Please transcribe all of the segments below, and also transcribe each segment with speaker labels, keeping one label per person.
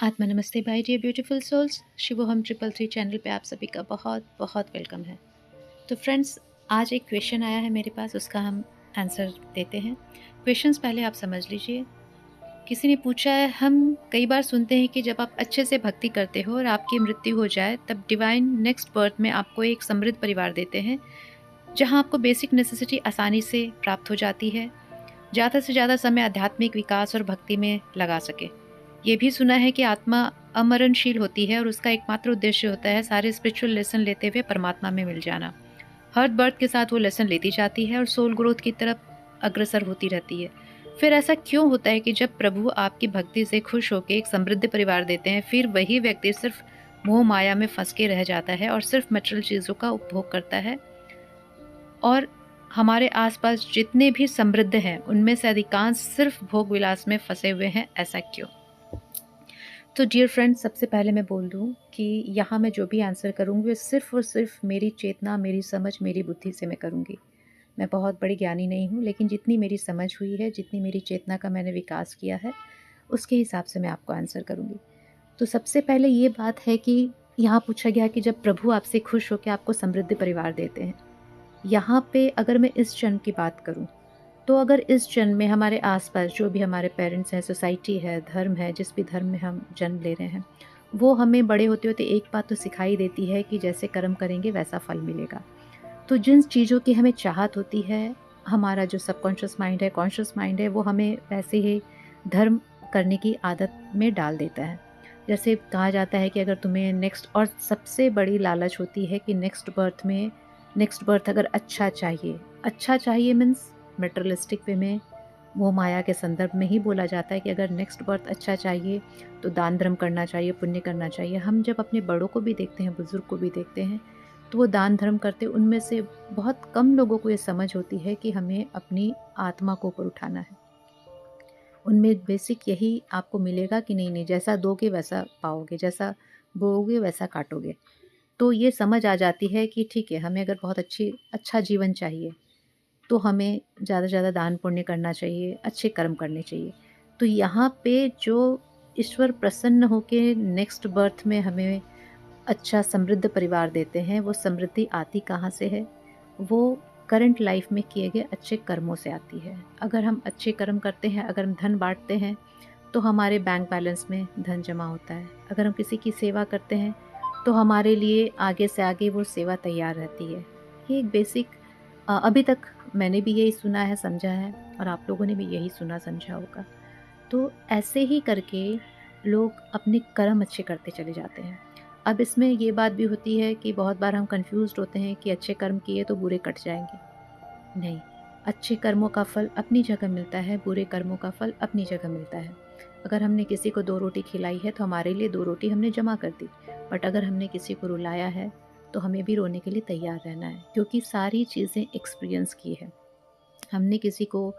Speaker 1: आत्मा नमस्ते bye dear beautiful souls. Shivoham 333 channel पे आप सभी का बहुत बहुत वेलकम है। तो फ्रेंड्स, आज एक क्वेश्चन आया है मेरे पास, उसका हम आंसर देते हैं। क्वेश्चंस पहले आप समझ लीजिए। किसी ने पूछा है, हम कई बार सुनते हैं कि जब आप अच्छे से भक्ति करते हो और आपकी मृत्यु हो जाए तब डिवाइन नेक्स्ट बर्थ में आपको एक समृद्ध परिवार देते हैं, जहां आपको बेसिक नेसेसिटी आसानी से प्राप्त हो जाती है, ज़्यादा से ज़्यादा समय आध्यात्मिक विकास और भक्ति में लगा सके। ये भी सुना है कि आत्मा अमरणशील होती है और उसका एकमात्र उद्देश्य होता है सारे स्पिरिचुअल लेसन लेते हुए परमात्मा में मिल जाना। हर बर्थ के साथ वो लेसन लेती जाती है और सोल ग्रोथ की तरफ अग्रसर होती रहती है। फिर ऐसा क्यों होता है कि जब प्रभु आपकी भक्ति से खुश होकर एक समृद्ध परिवार देते हैं, फिर वही व्यक्ति सिर्फ मोह माया में फंस के रह जाता है और सिर्फ मटेरियल चीज़ों का उपभोग करता है? और हमारे आसपास जितने भी समृद्ध हैं उनमें से अधिकांश सिर्फ भोग विलास में फंसे हुए हैं, ऐसा क्यों? तो डियर फ्रेंड्स, सबसे पहले मैं बोल दूं कि यहाँ मैं जो भी आंसर करूँगी वो सिर्फ और सिर्फ मेरी चेतना, मेरी समझ, मेरी बुद्धि से मैं करूँगी। मैं बहुत बड़ी ज्ञानी नहीं हूँ, लेकिन जितनी मेरी समझ हुई है, जितनी मेरी चेतना का मैंने विकास किया है, उसके हिसाब से मैं आपको आंसर करूँगी। तो सबसे पहले ये बात है कि यहाँ पूछा गया कि जब प्रभु आपसे खुश होकर आपको समृद्ध परिवार देते हैं, यहाँ पे अगर मैं इस जन्म की बात करूँ, तो अगर इस जन्म में हमारे आसपास जो भी हमारे पेरेंट्स हैं, सोसाइटी है, धर्म है, जिस भी धर्म में हम जन्म ले रहे हैं, वो हमें बड़े होते होते एक बात तो सिखाई देती है कि जैसे कर्म करेंगे वैसा फल मिलेगा। तो जिन चीज़ों की हमें चाहत होती है, हमारा जो सबकॉन्शियस माइंड है, कॉन्शियस माइंड है, वो हमें वैसे ही धर्म करने की आदत में डाल देता है। जैसे कहा जाता है कि अगर तुम्हें नेक्स्ट, और सबसे बड़ी लालच होती है कि नेक्स्ट बर्थ अगर अच्छा चाहिए मीन्स मेटेरियलिस्टिक वे में, वो माया के संदर्भ में ही बोला जाता है कि अगर नेक्स्ट बर्थ अच्छा चाहिए तो दान धर्म करना चाहिए, पुण्य करना चाहिए। हम जब अपने बड़ों को भी देखते हैं, बुजुर्ग को भी देखते हैं, तो वो दान धर्म करते, उनमें से बहुत कम लोगों को ये समझ होती है कि हमें अपनी आत्मा को ऊपर उठाना है। उनमें बेसिक यही आपको मिलेगा कि नहीं नहीं, जैसा दोगे वैसा पाओगे, जैसा बोओगे वैसा काटोगे। तो ये समझ आ जाती है कि ठीक है, हमें अगर बहुत अच्छा जीवन चाहिए तो हमें ज़्यादा से ज़्यादा दान पुण्य करना चाहिए, अच्छे कर्म करने चाहिए। तो यहाँ पे जो ईश्वर प्रसन्न होके नेक्स्ट बर्थ में हमें अच्छा समृद्ध परिवार देते हैं, वो समृद्धि आती कहाँ से है? वो करंट लाइफ में किए गए अच्छे कर्मों से आती है। अगर हम अच्छे कर्म करते हैं, अगर हम धन बाँटते हैं, तो हमारे बैंक बैलेंस में धन जमा होता है। अगर हम किसी की सेवा करते हैं, तो हमारे लिए आगे से आगे वो सेवा तैयार रहती है। ये एक बेसिक अभी तक मैंने भी यही सुना है, समझा है, और आप लोगों ने भी यही सुना समझा होगा। तो ऐसे ही करके लोग अपने कर्म अच्छे करते चले जाते हैं। अब इसमें ये बात भी होती है कि बहुत बार हम कंफ्यूज्ड होते हैं कि अच्छे कर्म किए तो बुरे कट जाएंगे। नहीं, अच्छे कर्मों का फल अपनी जगह मिलता है, बुरे कर्मों का फल अपनी जगह मिलता है। अगर हमने किसी को 2 रोटी खिलाई है तो हमारे लिए 2 रोटी हमने जमा कर दी, बट अगर हमने किसी को रुलाया है तो हमें भी रोने के लिए तैयार रहना है, क्योंकि सारी चीज़ें एक्सपीरियंस की है। हमने किसी को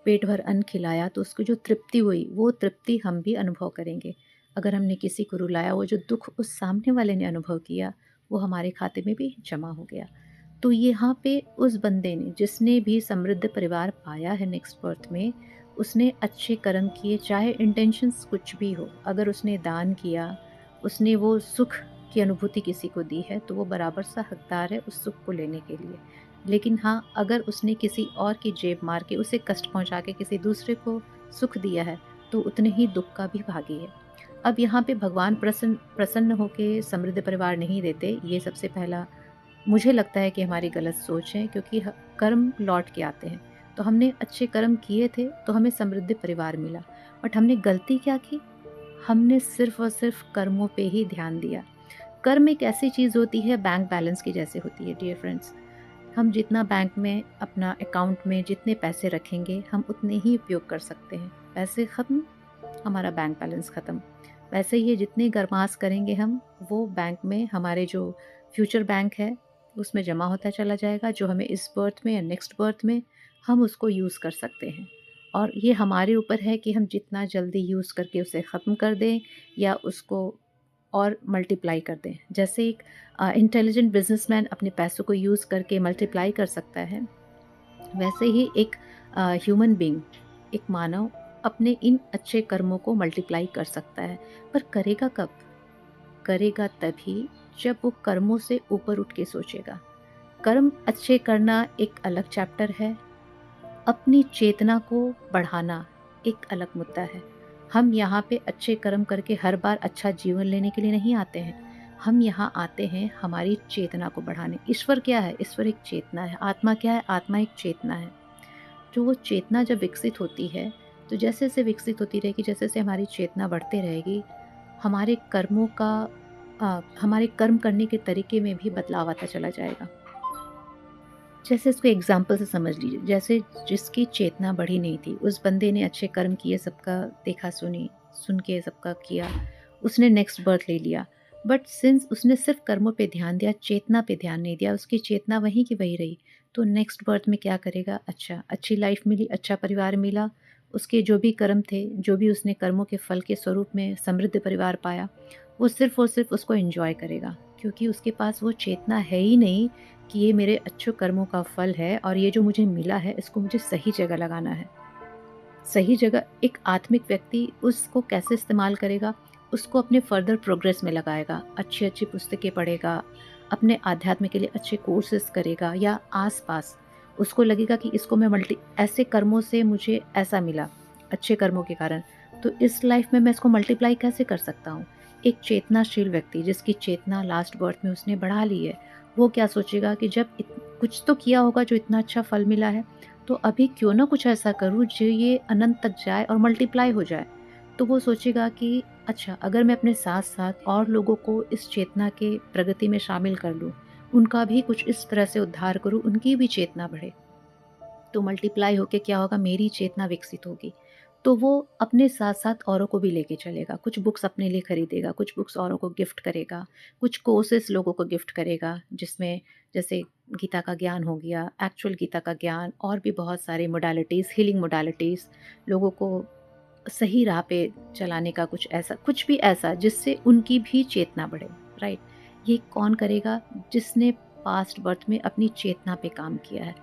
Speaker 1: पेट भर अन्न खिलाया तो उसकी जो तृप्ति हुई, वो तृप्ति हम भी अनुभव करेंगे। अगर हमने किसी को रुलाया, वो जो दुख उस सामने वाले ने अनुभव किया, वो हमारे खाते में भी जमा हो गया। तो यहाँ पे उस बंदे ने, जिसने भी समृद्ध परिवार पाया है नेक्स्ट बर्थ में, उसने अच्छे कर्म किए, चाहे इंटेंशंस कुछ भी हो। अगर उसने दान किया, उसने वो सुख की अनुभूति किसी को दी है, तो वो बराबर सा हकदार है उस सुख को लेने के लिए। लेकिन हाँ, अगर उसने किसी और की जेब मार के, उसे कष्ट पहुंचा के किसी दूसरे को सुख दिया है, तो उतने ही दुख का भी भागी है। अब यहाँ पे भगवान प्रसन्न होके समृद्ध परिवार नहीं देते, ये सबसे पहला मुझे लगता है कि हमारी गलत सोच है, क्योंकि कर्म लौट के आते हैं। तो हमने अच्छे कर्म किए थे तो हमें समृद्ध परिवार मिला, बट हमने गलती क्या की? हमने सिर्फ और सिर्फ कर्मों पे ही ध्यान दिया। कर्म एक ऐसी चीज़ होती है, बैंक बैलेंस की जैसे होती है डियर फ्रेंड्स। हम जितना बैंक में अपना अकाउंट में जितने पैसे रखेंगे, हम उतने ही उपयोग कर सकते हैं। पैसे ख़त्म, हमारा बैंक बैलेंस ख़त्म। वैसे ही जितने गरमास करेंगे हम, वो बैंक में, हमारे जो फ्यूचर बैंक है उसमें जमा होता चला जाएगा, जो हमें इस बर्थ में या नेक्स्ट बर्थ में हम उसको यूज़ कर सकते हैं। और ये हमारे ऊपर है कि हम जितना जल्दी यूज़ करके उसे ख़त्म कर दें या उसको और मल्टीप्लाई कर दें। जैसे एक इंटेलिजेंट बिजनेसमैन अपने पैसों को यूज़ करके मल्टीप्लाई कर सकता है, वैसे ही एक ह्यूमन बीइंग, एक मानव अपने इन अच्छे कर्मों को मल्टीप्लाई कर सकता है, पर करेगा कब? करेगा तभी जब वो कर्मों से ऊपर उठ के सोचेगा। कर्म अच्छे करना एक अलग चैप्टर है, अपनी चेतना को बढ़ाना एक अलग मुद्दा है। हम यहाँ पे अच्छे कर्म करके हर बार अच्छा जीवन लेने के लिए नहीं आते हैं। हम यहाँ आते हैं हमारी चेतना को बढ़ाने। ईश्वर क्या है? ईश्वर एक चेतना है। आत्मा क्या है? आत्मा एक चेतना है। जो वो चेतना जब विकसित होती है, तो जैसे-जैसे विकसित होती रहेगी, जैसे-जैसे हमारी चेतना बढ़ते रहेगी, हमारे कर्मों का हमारे कर्म करने के तरीके में भी बदलाव आता चला जाएगा। जैसे इसको एग्ज़ाम्पल से समझ लीजिए, जैसे जिसकी चेतना बढ़ी नहीं थी, उस बंदे ने अच्छे कर्म किए, सबका देखा-सुनी, सुन के सबका किया, उसने नेक्स्ट बर्थ ले लिया। बट सिंस उसने सिर्फ़ कर्मों पे ध्यान दिया, चेतना पे ध्यान नहीं दिया, उसकी चेतना वहीं की वहीं रही, तो नेक्स्ट बर्थ में क्या करेगा? अच्छा, अच्छी लाइफ़ मिली, अच्छा परिवार मिला, उसके जो भी कर्म थे, जो भी उसने कर्मों के फल के स्वरूप में समृद्ध परिवार पाया, वो सिर्फ़ और सिर्फ़ उसको एन्जॉय करेगा, क्योंकि उसके पास वो चेतना है ही नहीं कि ये मेरे अच्छे कर्मों का फल है और ये जो मुझे मिला है इसको मुझे सही जगह लगाना है। सही जगह एक आत्मिक व्यक्ति उसको कैसे इस्तेमाल करेगा? उसको अपने फर्दर प्रोग्रेस में लगाएगा, अच्छी-अच्छी पुस्तकें पढ़ेगा, अपने आध्यात्म के लिए अच्छे कोर्सेज़ करेगा या आस-पास उसको लगेगा कि इसको मैं मल्टी ऐसे कर्मों से मुझे ऐसा मिला, अच्छे कर्मों के कारण, तो इस लाइफ़ में मैं इसको मल्टीप्लाई कैसे कर सकता हूँ? एक चेतनाशील व्यक्ति जिसकी चेतना लास्ट बर्थ में उसने बढ़ा ली है, वो क्या सोचेगा कि जब कुछ तो किया होगा जो इतना अच्छा फल मिला है, तो अभी क्यों ना कुछ ऐसा करूँ जो ये अनंत तक जाए और मल्टीप्लाई हो जाए। तो वो सोचेगा कि अच्छा, अगर मैं अपने साथ-साथ और लोगों को इस चेतना के प्रगति में शामिल कर लूँ, उनका भी कुछ इस तरह से उद्धार करूँ, उनकी भी चेतना बढ़े, तो मल्टीप्लाई होके क्या होगा, मेरी चेतना विकसित होगी। तो वो अपने साथ-साथ औरों को भी लेके चलेगा। कुछ बुक्स अपने लिए खरीदेगा, कुछ बुक्स औरों को गिफ्ट करेगा, कुछ कोर्सेज़ लोगों को गिफ्ट करेगा, जिसमें जैसे गीता का ज्ञान हो गया, एक्चुअल गीता का ज्ञान और भी बहुत सारे मोडालिटीज़, हीलिंग मोडालिटीज़, लोगों को सही राह पे चलाने का कुछ भी ऐसा जिससे उनकी भी चेतना बढ़े, राइट? ये कौन करेगा? जिसने पास्ट बर्थ में अपनी चेतना पे काम किया है।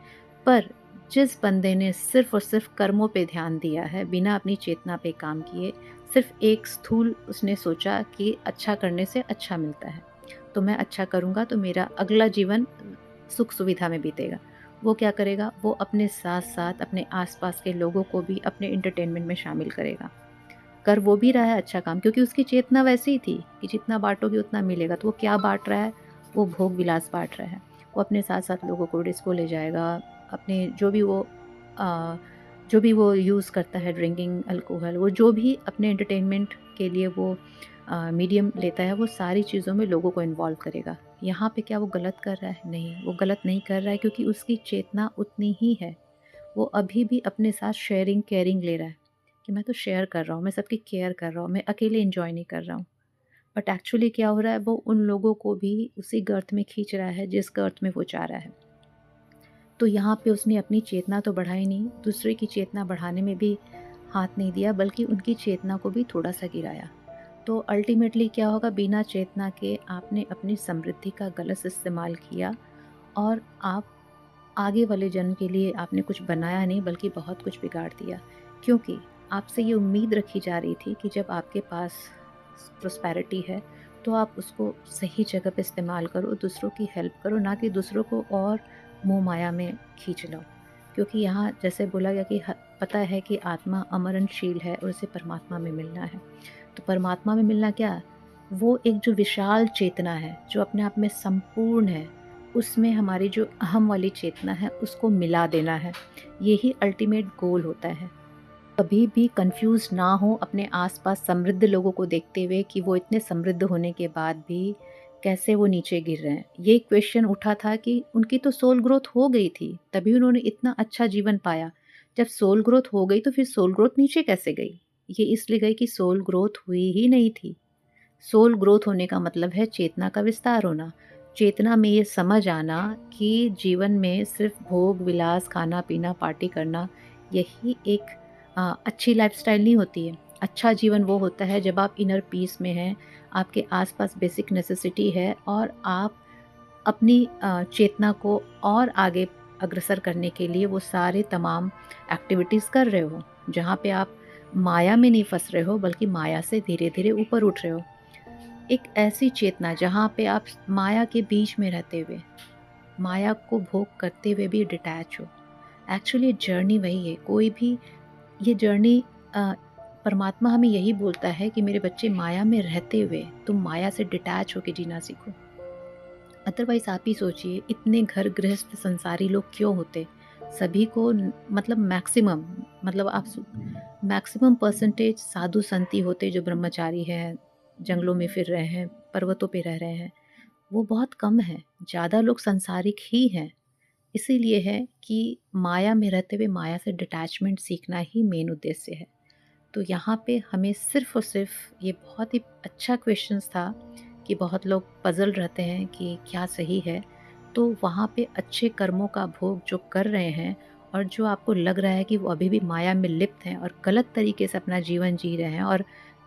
Speaker 1: पर जिस बंदे ने सिर्फ़ और सिर्फ़ कर्मों पे ध्यान दिया है, बिना अपनी चेतना पे काम किए, सिर्फ़ एक स्थूल उसने सोचा कि अच्छा करने से अच्छा मिलता है, तो मैं अच्छा करूँगा तो मेरा अगला जीवन सुख सुविधा में बीतेगा। वो क्या करेगा? वो अपने साथ-साथ अपने आस-पास के लोगों को भी अपने एंटरटेनमेंट में शामिल करेगा। कर वो भी रहा है अच्छा काम, क्योंकि उसकी चेतना वैसी ही थी कि जितना बाँटोगे उतना मिलेगा। तो वो क्या बाँट रहा है? वो भोग विलास बाँट रहा है। वो अपने साथ-साथ लोगों को डिस्को ले जाएगा, अपने अ, जो भी वो यूज़ करता है, ड्रिंकिंग अल्कोहल, वो जो भी अपने एंटरटेनमेंट के लिए वो मीडियम लेता है, वो सारी चीज़ों में लोगों को इन्वॉल्व करेगा। यहाँ पे क्या वो गलत कर रहा है? नहीं, वो गलत नहीं कर रहा है, क्योंकि उसकी चेतना उतनी ही है। वो अभी भी अपने साथ शेयरिंग, केयरिंग ले रहा है कि मैं तो शेयर कर रहा हूँ, मैं सबकी केयर कर रहा हूँ, मैं अकेले एन्जॉय नहीं कर रहा हूँ। बट एक्चुअली क्या हो रहा है, वो उन लोगों को भी उसी गर्त में खींच रहा है जिस गर्त में वो जा रहा है। तो यहाँ पे उसने अपनी चेतना तो बढ़ाई नहीं, दूसरे की चेतना बढ़ाने में भी हाथ नहीं दिया, बल्कि उनकी चेतना को भी थोड़ा-सा गिराया। तो अल्टीमेटली क्या होगा, बिना चेतना के आपने अपनी समृद्धि का गलत इस्तेमाल किया और आप आगे वाले जन्म के लिए आपने कुछ बनाया नहीं, बल्कि बहुत कुछ बिगाड़ दिया। क्योंकि आपसे ये उम्मीद रखी जा रही थी कि जब आपके पास प्रॉस्पेरिटी है, तो आप उसको सही जगह पे इस्तेमाल करो, दूसरों की हेल्प करो, ना कि दूसरों को और मोह माया में खींच लो। क्योंकि यहाँ जैसे बोला गया कि पता है कि आत्मा अमरणशील है और उसे परमात्मा में मिलना है। तो परमात्मा में मिलना क्या? वो एक जो विशाल चेतना है, जो अपने आप में संपूर्ण है, उसमें हमारी जो अहम वाली चेतना है, उसको मिला देना है। यही अल्टीमेट गोल होता है। कभी भी कंफ्यूज ना हो अपने आसपास समृद्ध लोगों को देखते हुए कि वो इतने समृद्ध होने के बाद भी कैसे वो नीचे गिर रहे हैं। ये क्वेश्चन उठा था कि उनकी तो सोल ग्रोथ हो गई थी, तभी उन्होंने इतना अच्छा जीवन पाया। जब सोल ग्रोथ हो गई तो फिर सोल ग्रोथ नीचे कैसे गई? ये इसलिए गई कि सोल ग्रोथ हुई ही नहीं थी। सोल ग्रोथ होने का मतलब है चेतना का विस्तार होना। चेतना में ये समझ आना कि जीवन में सिर्फ भोग विलास, खाना पीना, पार्टी करना, यही एक अच्छी लाइफस्टाइल नहीं होती है। अच्छा जीवन वो होता है जब आप इनर पीस में हैं, आपके आसपास बेसिक नेसेसिटी है और आप अपनी चेतना को और आगे अग्रसर करने के लिए वो सारे तमाम एक्टिविटीज़ कर रहे हो, जहाँ पे आप माया में नहीं फंस रहे हो बल्कि माया से धीरे धीरे ऊपर उठ रहे हो। एक ऐसी चेतना जहाँ पे आप माया के बीच में रहते हुए, माया को भोग करते हुए भी डिटैच हो। एक्चुअली जर्नी वही है। कोई भी ये जर्नी परमात्मा हमें यही बोलता है कि मेरे बच्चे माया में रहते हुए तुम माया से डिटैच होके जीना सीखो। अदरवाइज़ आप ही सोचिए इतने घर गृहस्थ संसारी लोग क्यों होते? सभी को मतलब मतलब आप मैक्सिमम परसेंटेज साधु संत ही होते जो ब्रह्मचारी हैं, जंगलों में फिर रहे हैं, पर्वतों पे रह रहे हैं। वो बहुत कम है, ज़्यादा लोग सांसारिक ही हैं। इसीलिए है कि माया में रहते हुए माया से डिटैचमेंट सीखना ही मेन उद्देश्य है। तो यहाँ पे हमें सिर्फ़ और सिर्फ़ ये बहुत ही अच्छा क्वेश्चंस था कि बहुत लोग पज़ल रहते हैं कि क्या सही है। तो वहाँ पे अच्छे कर्मों का भोग जो कर रहे हैं और जो आपको लग रहा है कि वो अभी भी माया में लिप्त हैं और गलत तरीके से अपना जीवन जी रहे हैं और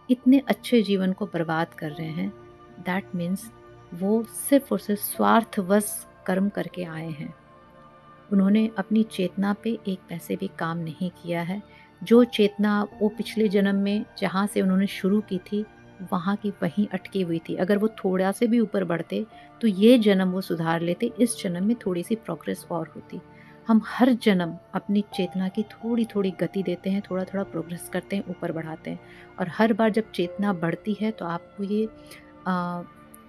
Speaker 1: इतने अच्छे जीवन को बर्बाद कर रहे हैं, दैट मीन्स वो सिर्फ़ और सिर्फ़ स्वार्थवश कर्म करके आए हैं। उन्होंने अपनी चेतना पे एक पैसे भी काम नहीं किया है। जो चेतना वो पिछले जन्म में जहाँ से उन्होंने शुरू की थी, वहाँ की वहीं अटकी हुई थी। अगर वो थोड़ा से भी ऊपर बढ़ते, तो ये जन्म वो सुधार लेते, इस जन्म में थोड़ी-सी प्रोग्रेस और होती। हम हर जन्म अपनी चेतना की थोड़ी-थोड़ी गति देते हैं, थोड़ा-थोड़ा प्रोग्रेस करते हैं, ऊपर बढ़ाते हैं और हर बार जब चेतना बढ़ती है, तो आपको ये अ,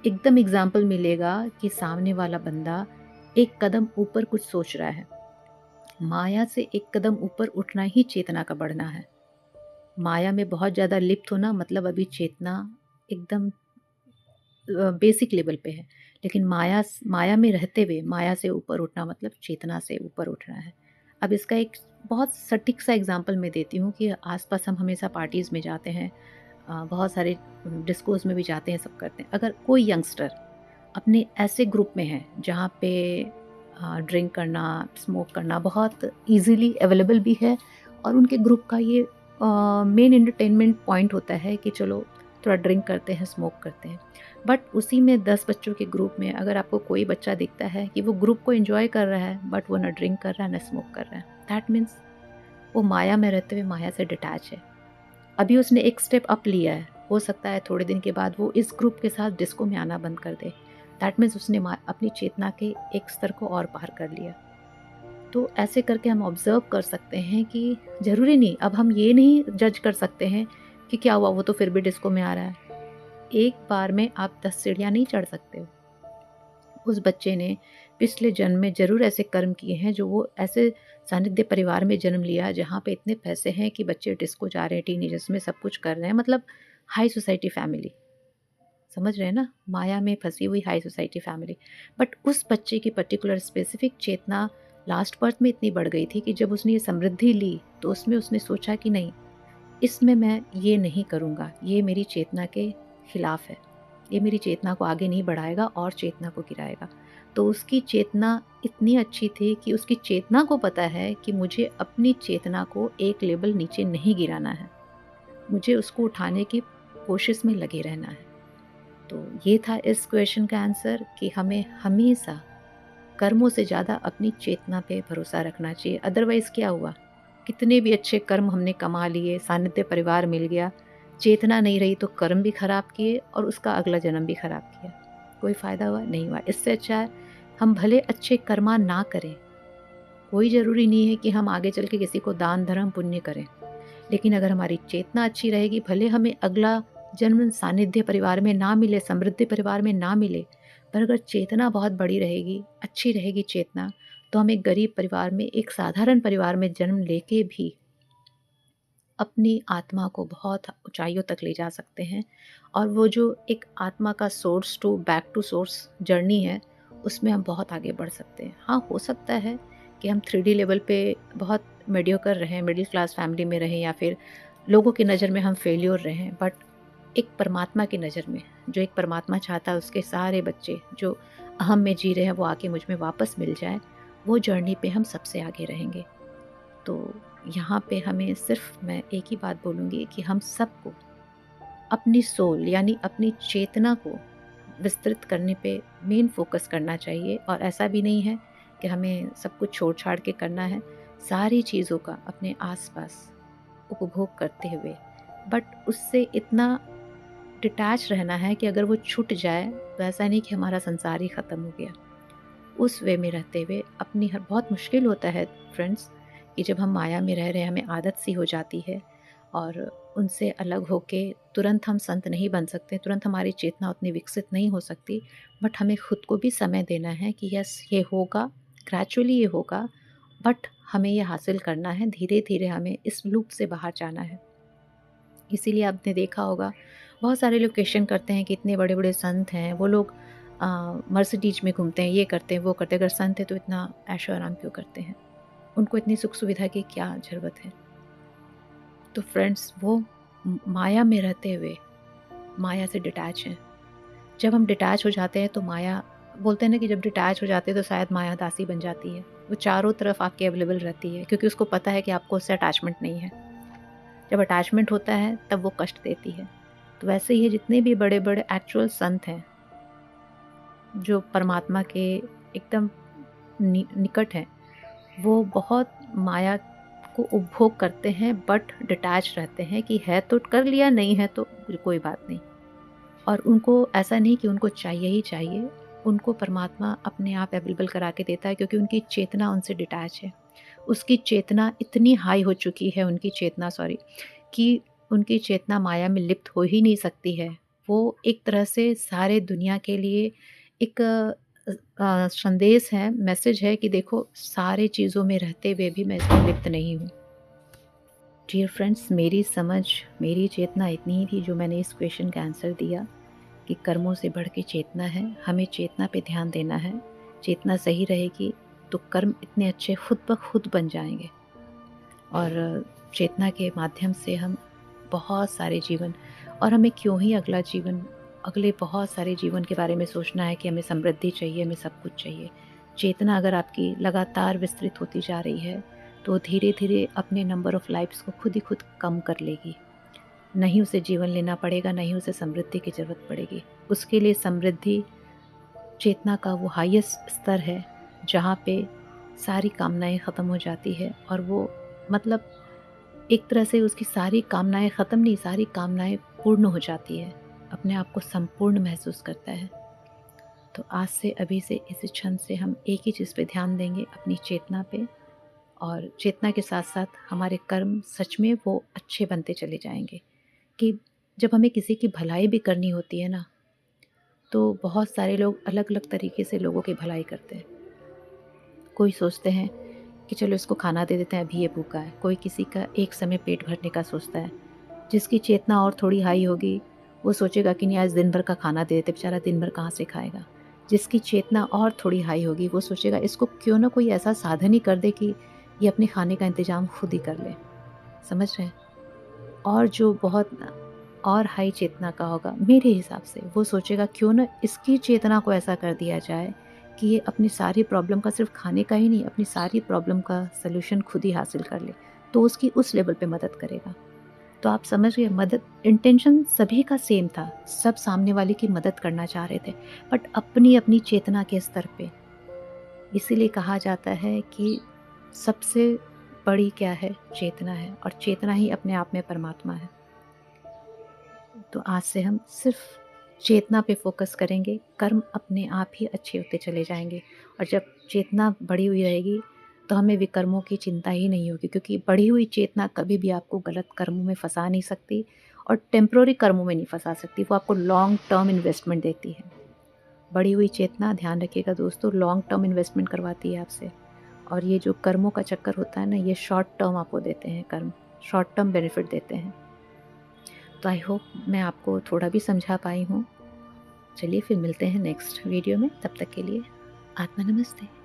Speaker 1: एकदम एग्ज़ाम्पल मिलेगा कि सामने वाला बंदा एक कदम ऊपर कुछ सोच रहा है। माया से एक कदम ऊपर उठना ही चेतना का बढ़ना है। माया में बहुत ज़्यादा लिप्त होना मतलब अभी चेतना एकदम बेसिक लेवल पे है। लेकिन माया में रहते हुए माया से ऊपर उठना मतलब चेतना से ऊपर उठना है। अब इसका एक बहुत सटीक सा एग्ज़ाम्पल मैं देती हूँ कि आस-पास हम हमेशा पार्टीज़ में जाते हैं, बहुत सारे डिस्कोज़ में भी जाते हैं, सब करते हैं। अगर कोई यंगस्टर अपने ऐसे ग्रुप में है जहाँ पे ड्रिंक करना, स्मोक करना बहुत ईज़िली अवेलेबल भी है और उनके ग्रुप का ये मेन एंटरटेनमेंट पॉइंट होता है कि चलो थोड़ा ड्रिंक करते हैं, स्मोक करते हैं। बट उसी में 10 बच्चों के ग्रुप में अगर आपको कोई बच्चा दिखता है कि वो ग्रुप को एन्जॉय कर रहा है बट वो ना ड्रिंक कर रहा है, ना स्मोक कर रहा है, दैट मीन्स वो माया में रहते हुए माया से डिटैच है। अभी उसने एक स्टेप अप लिया है, हो सकता है थोड़े दिन के बाद वो इस ग्रुप के साथ डिस्को में आना बंद कर दे। दैट मीन्स उसने अपनी चेतना के एक स्तर को और पार कर लिया। तो ऐसे करके हम ऑब्ज़र्व कर सकते हैं कि ज़रूरी नहीं, अब हम ये नहीं जज कर सकते हैं कि क्या हुआ, वो तो फिर भी डिस्को में आ रहा है। एक बार में आप 10 सीढ़ियाँ नहीं चढ़ सकते हो। उस बच्चे ने पिछले जन्म में ज़रूर ऐसे कर्म किए हैं जो वो ऐसे सानिध्य परिवार में जन्म लिया जहाँ पे इतने पैसे हैं कि बच्चे डिस्को जा रहे हैं, टीनेजर्स में सब कुछ कर रहे हैं, मतलब हाई सोसाइटी फैमिली। समझ रहे हैं ना? माया में फँसी हुई हाई सोसाइटी फैमिली। बट उस बच्चे की पर्टिकुलर स्पेसिफिक चेतना लास्ट बर्थ में इतनी बढ़ गई थी कि जब उसने ये समृद्धि ली, तो उसमें उसने सोचा कि नहीं, इसमें मैं ये नहीं करूँगा, ये मेरी चेतना के खिलाफ है। ये मेरी चेतना को आगे नहीं बढ़ाएगा और चेतना को गिराएगा। तो उसकी चेतना इतनी अच्छी थी कि उसकी चेतना को पता है कि मुझे अपनी चेतना को एक लेवल नीचे नहीं गिराना है। मुझे उसको उठाने की कोशिश में लगे रहना है। तो ये था इस क्वेश्चन का आंसर कि हमें हमेशा कर्मों से ज़्यादा अपनी चेतना पे भरोसा रखना चाहिए। अदरवाइज़ क्या हुआ? कितने भी अच्छे कर्म हमने कमा लिए, सानिध्य परिवार मिल गया, चेतना नहीं रही तो कर्म भी खराब किए और उसका अगला जन्म भी खराब किया। कोई फ़ायदा हुआ? नहीं हुआ। इससे अच्छा है हम भले अच्छे कर्मा ना करें, कोई ज़रूरी नहीं है कि हम आगे चल के किसी को दान, धर्म, पुण्य करें। लेकिन अगर हमारी चेतना अच्छी रहेगी, भले हमें अगला जन्म सानिध्य परिवार में ना मिले, समृद्धि परिवार में ना मिले, पर अगर चेतना बहुत बड़ी रहेगी, अच्छी रहेगी चेतना, तो हम एक गरीब परिवार में, एक साधारण परिवार में जन्म लेके भी अपनी आत्मा को बहुत ऊंचाइयों तक ले जा सकते हैं। और वो जो एक आत्मा का source to back to source journey है, उसमें हम बहुत आगे बढ़ सकते हैं। हाँ, हो सकता है कि हम 3D लेवल पे बहुत मीडियोकर रहें, मिडिल क्लास फैमिली में रहें या फिर लोगों की नज़र में हम फेल्योर रहें, बट एक परमात्मा की नज़र में, जो एक परमात्मा चाहता है उसके सारे बच्चे जो अहम में जी रहे हैं वो आके मुझ में वापस मिल जाए, वो जर्नी पे हम सबसे आगे रहेंगे। तो यहाँ पे हमें सिर्फ मैं एक ही बात बोलूँगी कि हम सबको अपनी सोल यानी अपनी चेतना को विस्तृत करने पे मेन फोकस करना चाहिए। और ऐसा भी नहीं है कि हमें सब कुछ छोड़ छाड़ के करना है, सारी चीज़ों का अपने आसपास उपभोग करते हुए, बट उससे इतना डिटैच रहना है कि अगर वो छूट जाए तो ऐसा नहीं कि हमारा संसार ही ख़त्म हो गया। उस वे में रहते हुए अपनी हर बहुत मुश्किल होता है फ्रेंड्स कि जब हम माया में रह रहे हैं, हमें आदत सी हो जाती है और उनसे अलग होके तुरंत हम संत नहीं बन सकते, तुरंत हमारी चेतना उतनी विकसित नहीं हो सकती, बट हमें खुद को भी समय देना है कि यस ये होगा, ग्रेजुअली ये होगा, बट हमें ये हासिल करना है, धीरे धीरे हमें इस लूप से बाहर जाना है। इसीलिए आपने देखा होगा बहुत सारे लोग क्वेश्चन करते हैं कि इतने बड़े बड़े संत हैं, वो लोग मर्सिडीज में घूमते हैं, ये करते हैं वो करते हैं, अगर संत है तो इतना ऐशो आराम क्यों करते हैं, उनको इतनी सुख सुविधा की क्या ज़रूरत है। तो फ्रेंड्स वो माया में रहते हुए माया से डिटैच हैं। जब हम डिटैच हो जाते हैं तो माया, बोलते हैं ना कि जब डिटैच हो जाते हैं तो शायद माया दासी बन जाती है, वो चारों तरफ आपके अवेलेबल रहती है क्योंकि उसको पता है कि आपको उससे अटैचमेंट नहीं है। जब अटैचमेंट होता है तब वो कष्ट देती है। तो वैसे ही जितने भी बड़े बड़े एक्चुअल संत हैं जो परमात्मा के एकदम निकट हैं, वो बहुत माया को उपभोग करते हैं बट डिटैच रहते हैं कि है तो कर लिया, नहीं है तो कोई बात नहीं। और उनको ऐसा नहीं कि उनको चाहिए ही चाहिए, उनको परमात्मा अपने आप अवेलेबल करा के देता है क्योंकि उनकी चेतना उनसे डिटैच है। उसकी चेतना इतनी हाई हो चुकी है, उनकी चेतना सॉरी, कि उनकी चेतना माया में लिप्त हो ही नहीं सकती है। वो एक तरह से सारे दुनिया के लिए एक संदेश है, मैसेज है कि देखो सारे चीज़ों में रहते हुए भी मैं इसमें लिप्त नहीं हूँ। डियर फ्रेंड्स, मेरी समझ, मेरी चेतना इतनी ही थी जो मैंने इस क्वेश्चन का आंसर दिया कि कर्मों से बढ़ के चेतना है, हमें चेतना पे ध्यान देना है। चेतना सही रहेगी तो कर्म इतने अच्छे खुद ब खुद बन जाएंगे और चेतना के माध्यम से हम बहुत सारे जीवन, और हमें क्यों ही अगला जीवन, अगले बहुत सारे जीवन के बारे में सोचना है कि हमें समृद्धि चाहिए, हमें सब कुछ चाहिए। चेतना अगर आपकी लगातार विस्तृत होती जा रही है तो धीरे धीरे अपने नंबर ऑफ लाइफ्स को खुद ही खुद कम कर लेगी। नहीं उसे जीवन लेना पड़ेगा, नहीं उसे समृद्धि की ज़रूरत पड़ेगी। उसके लिए समृद्धि चेतना का वो हाईएस्ट स्तर है जहाँ पे सारी कामनाएं ख़त्म हो जाती है और वो मतलब एक तरह से उसकी सारी कामनाएं ख़त्म नहीं, सारी कामनाएं पूर्ण हो जाती है, अपने आप को संपूर्ण महसूस करता है। तो आज से, अभी से, इस क्षण से हम एक ही चीज़ पे ध्यान देंगे, अपनी चेतना पे, और चेतना के साथ साथ हमारे कर्म सच में वो अच्छे बनते चले जाएंगे। कि जब हमें किसी की भलाई भी करनी होती है ना, तो बहुत सारे लोग अलग अलग तरीके से लोगों की भलाई करते हैं। कोई सोचते हैं कि चलो इसको खाना दे देते हैं, अभी ये भूखा है। कोई किसी का एक समय पेट भरने का सोचता है। जिसकी चेतना और थोड़ी हाई होगी वो सोचेगा कि नहीं आज दिन भर का खाना दे देते, बेचारा दिन भर कहाँ से खाएगा। जिसकी चेतना और थोड़ी हाई होगी वो सोचेगा इसको क्यों ना कोई ऐसा साधन ही कर दे कि ये अपने खाने का इंतज़ाम खुद ही कर ले। समझ रहे हैं? और जो बहुत और हाई चेतना का होगा मेरे हिसाब से, वो सोचेगा क्यों ना इसकी चेतना को ऐसा कर दिया जाए कि ये अपनी सारी प्रॉब्लम का, सिर्फ खाने का ही नहीं, अपनी सारी प्रॉब्लम का सलूशन खुद ही हासिल कर ले, तो उसकी उस लेवल पे मदद करेगा। तो आप समझ गए, मदद इंटेंशन सभी का सेम था, सब सामने वाले की मदद करना चाह रहे थे, बट अपनी अपनी चेतना के स्तर पे। इसीलिए कहा जाता है कि सबसे बड़ी क्या है, चेतना है, और चेतना ही अपने आप में परमात्मा है। तो आज से हम सिर्फ चेतना पे फोकस करेंगे, कर्म अपने आप ही अच्छे होते चले जाएंगे। और जब चेतना बढ़ी हुई रहेगी तो हमें विकर्मों की चिंता ही नहीं होगी, क्योंकि बढ़ी हुई चेतना कभी भी आपको गलत कर्मों में फंसा नहीं सकती और टेम्प्रोरी कर्मों में नहीं फंसा सकती, वो आपको लॉन्ग टर्म इन्वेस्टमेंट देती है। बढ़ी हुई चेतना, ध्यान रखिएगा दोस्तों, लॉन्ग टर्म इन्वेस्टमेंट करवाती है आपसे। और ये जो कर्मों का चक्कर होता है ना, ये शॉर्ट टर्म आपको देते हैं, कर्म शॉर्ट टर्म बेनिफिट देते हैं। तो आई होप मैं आपको थोड़ा भी समझा पाई हूँ। चलिए फिर मिलते हैं नेक्स्ट वीडियो में, तब तक के लिए आत्मा नमस्ते।